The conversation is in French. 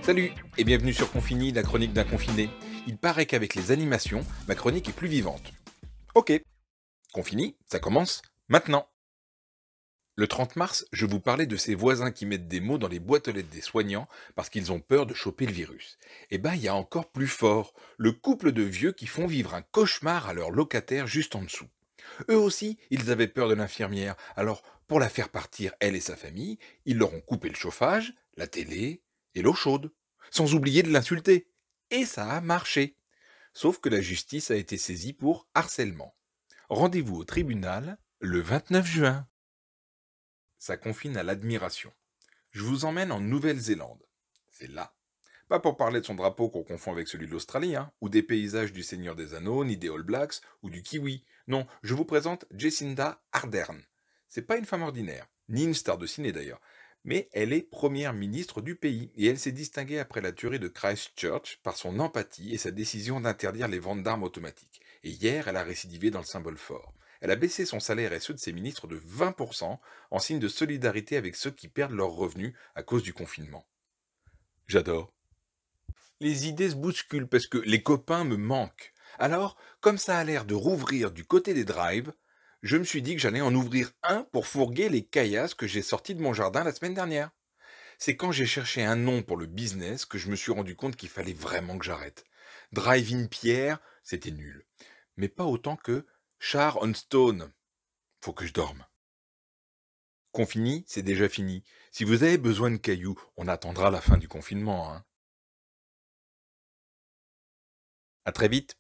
Salut et bienvenue sur Confini, la chronique d'un confiné. Il paraît qu'avec les animations, ma chronique est plus vivante. Ok, Confini, ça commence maintenant. Le 30 mars, je vous parlais de ces voisins qui mettent des mots dans les boîtes aux lettres des soignants parce qu'ils ont peur de choper le virus. Eh ben, il y a encore plus fort, le couple de vieux qui font vivre un cauchemar à leurs locataires juste en dessous. Eux aussi, ils avaient peur de l'infirmière, alors pour la faire partir, elle et sa famille, ils leur ont coupé le chauffage, la télé et l'eau chaude, sans oublier de l'insulter. Et ça a marché. Sauf que la justice a été saisie pour harcèlement. Rendez-vous au tribunal le 29 juin. Ça confine à l'admiration. Je vous emmène en Nouvelle-Zélande. C'est là. Pas pour parler de son drapeau qu'on confond avec celui de l'Australie, hein, ou des paysages du Seigneur des Anneaux, ni des All Blacks, ou du Kiwi. Non, je vous présente Jacinda Ardern. C'est pas une femme ordinaire, ni une star de ciné d'ailleurs, mais elle est première ministre du pays, et elle s'est distinguée après la tuerie de Christchurch par son empathie et sa décision d'interdire les ventes d'armes automatiques. Et hier, elle a récidivé dans le symbole fort. Elle a baissé son salaire et ceux de ses ministres de 20% en signe de solidarité avec ceux qui perdent leurs revenus à cause du confinement. J'adore. Les idées se bousculent parce que les copains me manquent. Alors, comme ça a l'air de rouvrir du côté des drives, je me suis dit que j'allais en ouvrir un pour fourguer les caillasses que j'ai sorties de mon jardin la semaine dernière. C'est quand j'ai cherché un nom pour le business que je me suis rendu compte qu'il fallait vraiment que j'arrête. Drive-in Pierre, c'était nul. Mais pas autant que Char on Stone. Faut que je dorme. Confini, c'est déjà fini. Si vous avez besoin de cailloux, on attendra la fin du confinement, hein. À très vite.